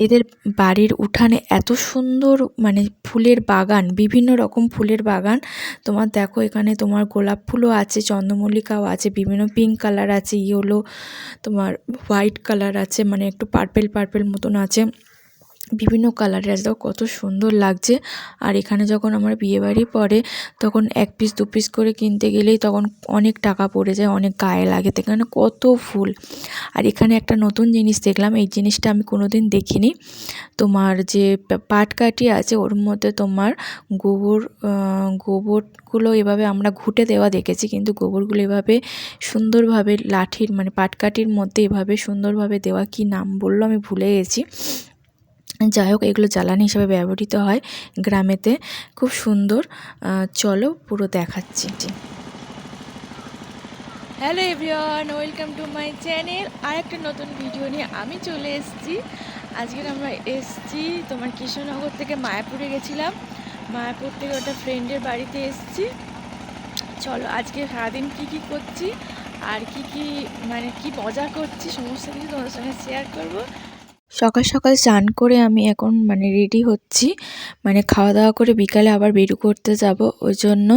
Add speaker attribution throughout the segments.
Speaker 1: এদের বাড়ির উঠানে এত সুন্দর মানে ফুলের বাগান, বিভিন্ন রকম ফুলের বাগান। তোমার দেখো এখানে তোমার গোলাপ ফুলও আছে, চন্দ্রমল্লিকাও আছে, বিভিন্ন পিঙ্ক কালার আছে, ইয়েলো, তোমার হোয়াইট কালার আছে, মানে একটু পার্পেল পার্পেল মতন আছে, বিভিন্ন কালারের আছে। দেখো কত সুন্দর লাগছে। আর এখানে যখন আমার বিয়েবাড়ি পড়ে তখন 1 পিস 2 পিস করে কিনতে গেলেই তখন অনেক টাকা পড়ে যায়, অনেক গায়ে লাগে। তো এখানে কত ফুল। আর এখানে একটা নতুন জিনিস দেখলাম, এই জিনিসটা আমি কোনোদিন দেখিনি। তোমার যে পাটকাঠি আছে ওর মধ্যে তোমার গোবরগুলো এভাবে আমরা ঘুঁটে দেওয়া দেখেছি, কিন্তু গোবরগুলো এভাবে সুন্দরভাবে লাঠির মানে পাটকাঠির মধ্যে এভাবে সুন্দরভাবে দেওয়া, কি নাম বললো আমি ভুলে গেছি। যাই হোক, এগুলো জ্বালানি হিসেবে ব্যবহৃত হয় গ্রামেতে, খুব সুন্দর। চলো পুরো দেখাচ্ছি। Hello everyone, welcome to my channel. আর একটা নতুন ভিডিও নিয়ে আমি চলে এসেছি। আজকে আমরা এসেছি তোমার কৃষ্ণনগর থেকে মায়াপুরে গেছিলাম, মায়াপুর থেকে ওটা ফ্রেন্ডের বাড়িতে এসেছি। চলো আজকে সারাদিন কী করছি আর কি মানে কি মজা করছি সমস্ত কিছু তোমাদের সঙ্গে শেয়ার করবো। সকাল সকাল স্নান করে আমি এখন মানে রেডি হচ্ছি, মানে খাওয়া দাওয়া করে বিকালে আবার বেরু করতে যাব। ওই জন্য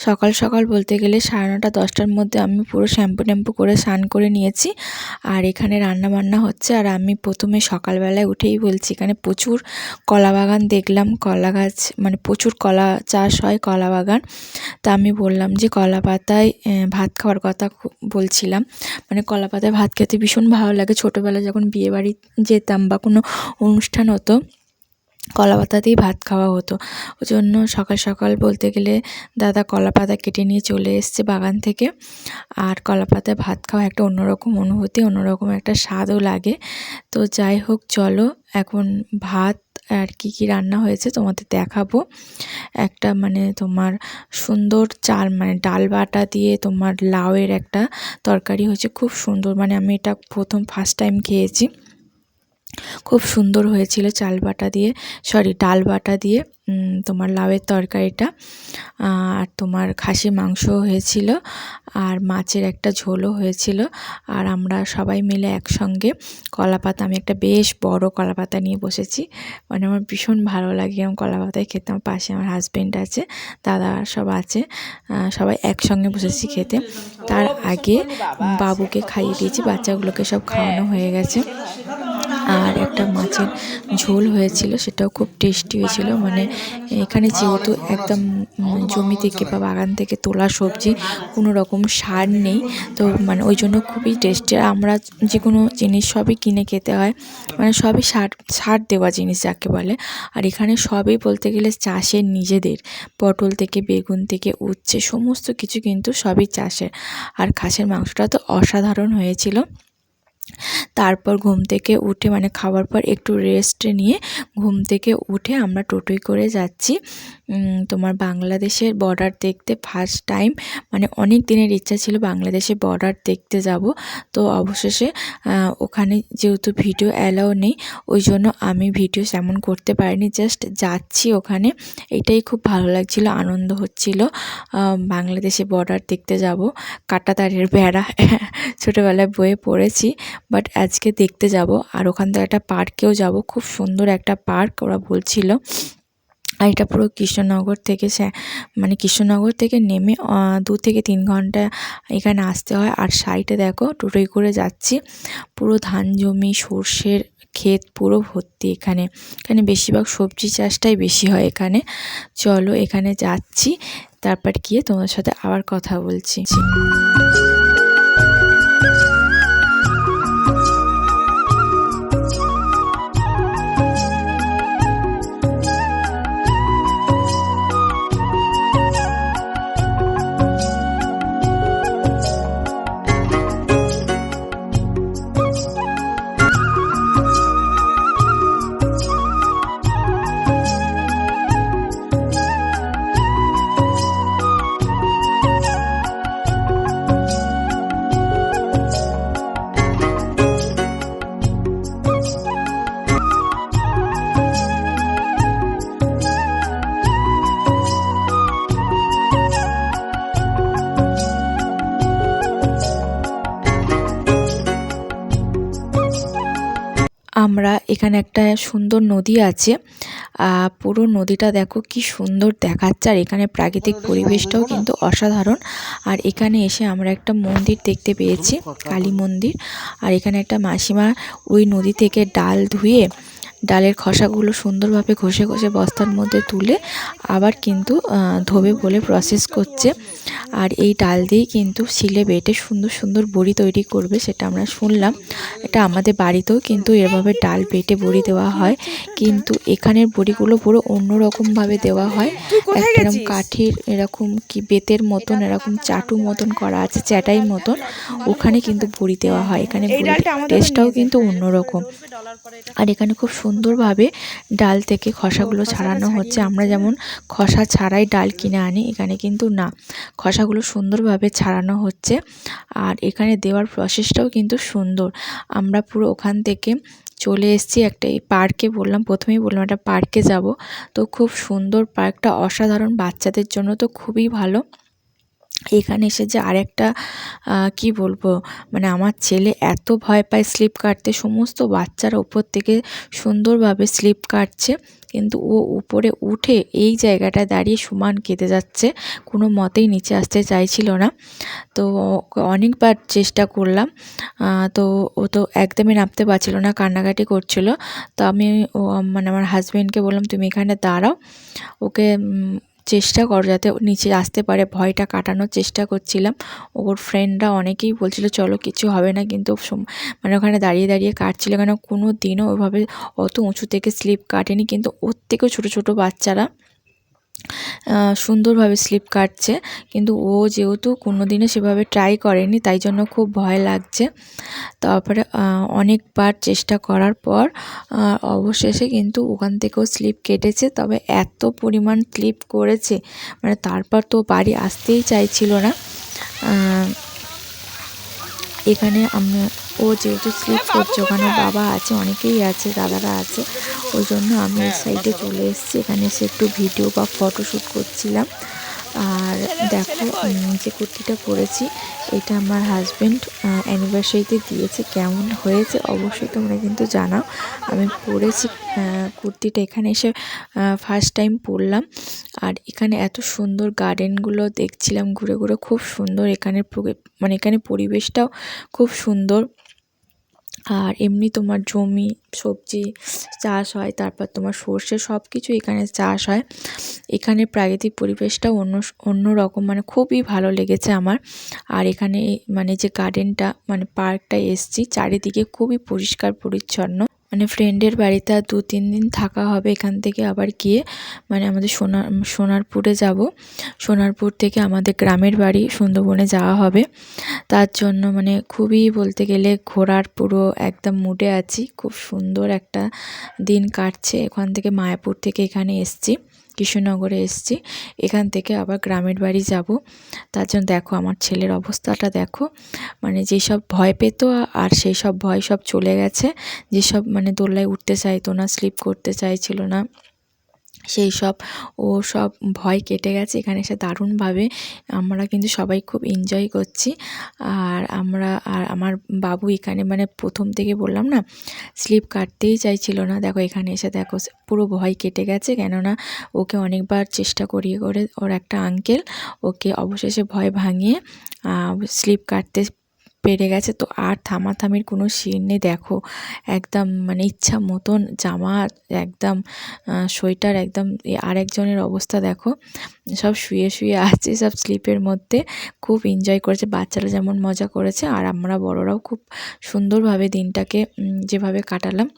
Speaker 1: সকাল সকাল বলতে গেলে 9:30 10টার মধ্যে আমি পুরো শ্যাম্পু করে স্নান করে নিয়েছি। আর এখানে রান্না বান্না হচ্ছে। আর আমি প্রথমে সকালবেলায় উঠেই বলছি, এখানে প্রচুর কলা বাগান দেখলাম, কলা গাছ মানে প্রচুর কলা চাষ হয়, কলা বাগান। তা আমি বললাম যে কলা পাতায় ভাত খাওয়ার কথা বলছিলাম, মানে কলা পাতায় ভাত খেতে ভীষণ ভালো লাগে। ছোটোবেলায় যখন বিয়েবাড়ি যেতাম বা কোনো অনুষ্ঠান হতো, কলা পাতাতেই ভাত খাওয়া হতো। ওই জন্য সকাল সকাল বলতে গেলে দাদা কলা পাতা কেটে নিয়ে চলে এসছে বাগান থেকে। আর কলা পাতায় ভাত খাওয়া একটা অন্যরকম অনুভূতি, অন্যরকম একটা স্বাদও লাগে। তো যাই হোক, চলো এখন ভাত আর কি রান্না হয়েছে তোমাদের দেখাবো। একটা মানে তোমার সুন্দর চাল মানে ডাল বাটা দিয়ে তোমার লাউয়ের একটা তরকারি হয়েছে, খুব সুন্দর। মানে আমি এটা ফার্স্ট টাইম খেয়েছি, খুব সুন্দর হয়েছিল। ডাল বাটা দিয়ে তোমার লাউয়ের তরকারিটা। আর তোমার খাসি মাংস হয়েছিল, আর মাছের একটা ঝোলও হয়েছিল। আর আমরা সবাই মিলে একসঙ্গে কলা পাতা, আমি একটা বেশ বড় কলা পাতা নিয়ে বসেছি, মানে আমার ভীষণ ভালো লাগে এরকম কলা পাতায় খেতে। আমার পাশে আমার হাজব্যান্ড আছে, দাদা সব আছে, সবাই একসঙ্গে বসেছি খেতে। তার আগে বাবুকে খাইয়ে দিয়েছি, বাচ্চাগুলোকে সব খাওয়ানো হয়ে গেছে। আর একটা মাছের ঝোল হয়েছিল, সেটাও খুব টেস্টি হয়েছিল। মানে এখানে যেহেতু একদম জমি থেকে বা বাগান থেকে তোলা সবজি, কোনো রকম সার নেই, তো মানে ওই জন্য খুবই টেস্টি। আমরা যে কোনো জিনিস সবই কিনে খেতে হয়, মানে সবই সার দেওয়া জিনিস যাকে বলে। আর এখানে সবই বলতে গেলে চাষের, নিজেদের পটল থেকে বেগুন থেকে উচ্ছে সমস্ত কিছু কিন্তু সবই চাষের। আর খাসির মাংসটা তো অসাধারণ হয়েছিল। তারপর ঘুম থেকে উঠে মানে খাওয়ার পর একটু রেস্ট নিয়ে ঘুম থেকে উঠে আমরা টোটোয় করে যাচ্ছি তোমার বাংলাদেশের বর্ডার দেখতে। ফার্স্ট টাইম, মানে অনেক দিনের ইচ্ছা ছিল বাংলাদেশের বর্ডার দেখতে যাব। তো অবশেষে ওখানে যেহেতু ভিডিও অ্যালাউ নেই, ওই জন্য আমি ভিডিও তেমন করতে পারিনি, জাস্ট যাচ্ছি ওখানে। এটাই খুব ভালো লাগছিল, আনন্দ হচ্ছিল। বাংলাদেশে বর্ডার দেখতে যাব, কাঁটাতারের বেড়া ছোটোবেলায় বইয়ে পড়েছি, বাট আজকে দেখতে যাব। আর ওখান থেকে একটা পার্কেও যাব, খুব সুন্দর একটা পার্ক ওরা বলছিল। আর এটা পুরো কৃষ্ণনগর থেকে নেমে 2 থেকে 3 ঘন্টা এখানে আসতে হয়। আর সাইডে দেখো টোটোয় করে যাচ্ছি, পুরো ধান জমি, সর্ষের ক্ষেত পুরো ভর্তি। এখানে বেশিরভাগ সবজি চাষটাই বেশি হয় এখানে। চলো এখানে যাচ্ছি, তারপর গিয়ে তোমার সাথে আবার কথা বলছি। আমরা এখানে একটা সুন্দর নদী আছে, পুরো নদীটা দেখো কি সুন্দর দেখাচ্ছে, আর এখানে প্রাকৃতিক পরিবেশটাও কিন্তু অসাধারণ। আর এখানে এসে আমরা একটা মন্দির দেখতে পেয়েছি, কালী মন্দির। আর এখানে একটা মাসিমা ওই নদী থেকে ডাল ধুয়ে ডালের খোসাগুলো সুন্দরভাবে ঘষে ঘষে বস্তার মধ্যে তুলে আবার কিন্তু ধোবে বলে প্রসেস করছে। আর এই ডাল দিয়েই কিন্তু শিলে বেটে সুন্দর সুন্দর বড়ি তৈরি করবে, সেটা আমরা শুনলাম। এটা আমাদের বাড়িতেও কিন্তু এভাবে ডাল বেটে বড়ি দেওয়া হয়, কিন্তু এখানের বড়িগুলো পুরো অন্যরকমভাবে দেওয়া হয়। এরকম কাঠির এরকম কি বেতের মতন এরকম চাটু মতন করা আছে, চ্যাটাই মতন, ওখানে কিন্তু বড়ি দেওয়া হয়। এখানে টেস্টটাও কিন্তু অন্যরকম। আর এখানে খুব সুন্দরভাবে ডাল থেকে খোসাগুলো ছাড়ানো হচ্ছে। আমরা যেমন খোসা ছাড়াই ডাল কিনে আনি, এখানে কিন্তু না, খোসাগুলো সুন্দরভাবে ছাড়ানো হচ্ছে। আর এখানে দেওয়ার প্রসেসটাও কিন্তু সুন্দর। আমরা পুরো ওখান থেকে চলে এসেছি একটা এই পার্কে, প্রথমেই বললাম একটা পার্কে যাব। তো খুব সুন্দর পার্কটা, অসাধারণ, বাচ্চাদের জন্য তো খুবই ভালো। এখানে এসে যে আরেকটা কি বলবো, মানে আমার ছেলে এত ভয় পায় স্লিপ কাটতে, সমস্ত বাচ্চারা উপর থেকে সুন্দরভাবে স্লিপ কাটছে, কিন্তু ও উপরে উঠে এই জায়গাটায় দাঁড়িয়ে সমান কেঁদে যাচ্ছে, কোনো মতেই নিচে আসতে চাইছিল না। তো অনেকবার চেষ্টা করলাম, তো ও তো একদমই নামতে পারছিল না, কান্নাকাটি করছিল। তো আমি মানে আমার হাজব্যান্ডকে বললাম, তুমি এখানে দাঁড়াও, ওকে চেষ্টা করো যাতে নিচে আসতে পারে, ভয়টা কাটানোর চেষ্টা করছিলাম। ওর ফ্রেন্ডরা অনেকেই বলছিল চলো কিছু হবে না, কিন্তু মানে ওখানে দাঁড়িয়ে দাঁড়িয়ে কাটছিল, কেন কোনো দিনও ওইভাবে অত উঁচু থেকে স্লিপ কাটেনি, কিন্তু ওর থেকেও ছোটো ছোটো বাচ্চারা সুন্দরভাবে স্লিপ কাটছে, কিন্তু ও যেহেতু কোনো দিনও সেভাবে ট্রাই করেনি, তাই জন্য খুব ভয় লাগছে। তারপরে অনেকবার চেষ্টা করার পর অবশেষে কিন্তু ওখান থেকেও স্লিপ কেটেছে, তবে এত পরিমাণ স্লিপ করেছে, মানে তারপর তো বাড়ি আসতেই চাইছিল না। এখানে ও যেহেতু স্লিপ করছে, ওখানে বাবা আছে, অনেকেই আছে, দাদারা আছে, ওই জন্য আমি এই সাইডে চলে এসেছি। এখানে এসে একটু ভিডিও বা ফটোশ্যুট করছিলাম। আর দেখো যে কুর্তিটা পরেছি, এটা আমার হাজব্যান্ড অ্যানিভার্সারিতে দিয়েছে, কেমন হয়েছে অবশ্যই তোমরা কিন্তু জানাও। আমি পরেছি কুর্তিটা, এখানে এসে ফার্স্ট টাইম পরলাম। আর এখানে এত সুন্দর গার্ডেনগুলো দেখছিলাম ঘুরে ঘুরে, খুব সুন্দর এখানের মানে এখানে পরিবেশটাও খুব সুন্দর। আর এমনি তোমার জমি সবজি চাষ হয়, তারপর তোমার সর্ষে, সব কিছু এখানে চাষ হয়। এখানে প্রাকৃতিক পরিবেশটাও অন্যরকম, মানে খুবই ভালো লেগেছে আমার। আর এখানে মানে যে গার্ডেনটা মানে পার্কটায় এসেছি, চারিদিকে খুবই পরিষ্কার পরিচ্ছন্ন। মানে ফ্রেন্ডের বাড়িতে আর 2-3 দিন থাকা হবে, এখান থেকে আবার গিয়ে মানে আমাদের সোনারপুরে যাব। সোনারপুর থেকে আমাদের গ্রামের বাড়ি সুন্দরবনে যাওয়া হবে। তার জন্য মানে খুবই বলতে গেলে ঘোরার পুরো একদম মুডে আছি, খুব সুন্দর একটা দিন কাটছে। এখান থেকে মায়াপুর থেকে এখানে এসেছি, কৃষ্ণনগরে এসেছি, এখান থেকে আবার গ্রামের বাড়ি যাব। তার জন্য দেখো আমার ছেলের অবস্থাটা দেখো, মানে যেসব ভয় পেত আর সেই সব ভয় সব চলে গেছে, যেসব মানে দোলনায় উঠতে চাইতো না, স্লিপ করতে চাইছিল না, সেই সব ও সব ভয় কেটে গেছে। এখানে এসে দারুণভাবে আমরা কিন্তু সবাই খুব এনজয় করছি। আর আমার বাবু এখানে মানে প্রথম থেকে বললাম না, স্লিপ কাটতেই চাইছিল না, দেখো এখানে এসে দেখো পুরো ভয় কেটে গেছে। কেননা ওকে অনেকবার চেষ্টা করিয়ে করে ওর একটা আঙ্কেল ওকে অবশেষে ভয় ভাঙিয়ে স্লিপ কাটতে পেরে গেছে। তো আর থামাথামির কোনো সিন নেই, দেখো একদম মানে ইচ্ছা মতন জামা, একদম সোয়েটার, একদম আরেকজনের অবস্থা দেখো, সব শুয়ে শুয়ে আছে সব স্লিপের মধ্যে, খুব এনজয় করেছে। বাচ্চারা যেমন মজা করেছে, আর আমরা বড়রাও খুব সুন্দরভাবে দিনটাকে যেভাবে কাটালাম,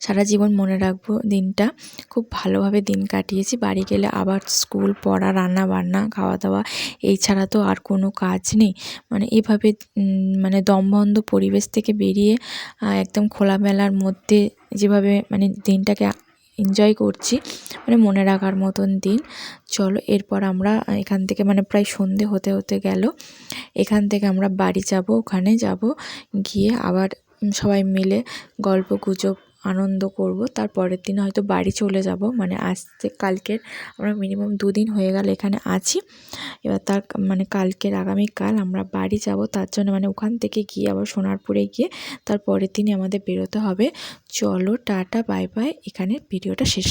Speaker 1: সারা জীবন মনে রাখবো দিনটা। খুব ভালোভাবে দিন কাটিয়েছি। বাড়ি গেলে আবার স্কুল, পড়া, রান্না বান্না, খাওয়া দাওয়া, এই ছাড়া তো আর কোনো কাজ নেই। মানে এভাবে মানে দমবন্ধ পরিবেশ থেকে বেরিয়ে একদম খোলামেলার মধ্যে যেভাবে মানে দিনটাকে এনজয় করছি, মানে মনে রাখার মতন দিন। চলো এরপর আমরা এখান থেকে মানে প্রায় সন্ধে হতে হতে গেল, এখান থেকে আমরা বাড়ি যাব, ওখানে যাব, গিয়ে আবার সবাই মিলে গল্প গুজব আনন্দ করব। তার পরের দিন হয়তো বাড়ি চলে যাব, মানে আসতে কালকের আমরা মিনিমাম 2 দিন হয়ে গেল এখানে আছি। এবার তার মানে কালকের আগামীকাল আমরা বাড়ি যাব, তার জন্য মানে ওখান থেকে গিয়ে আবার সোনারপুরে গিয়ে তার পরের দিনই আমাদের বেরোতে হবে। চলো টাটা বাই বাই, এখানে ভিডিওটা শেষ।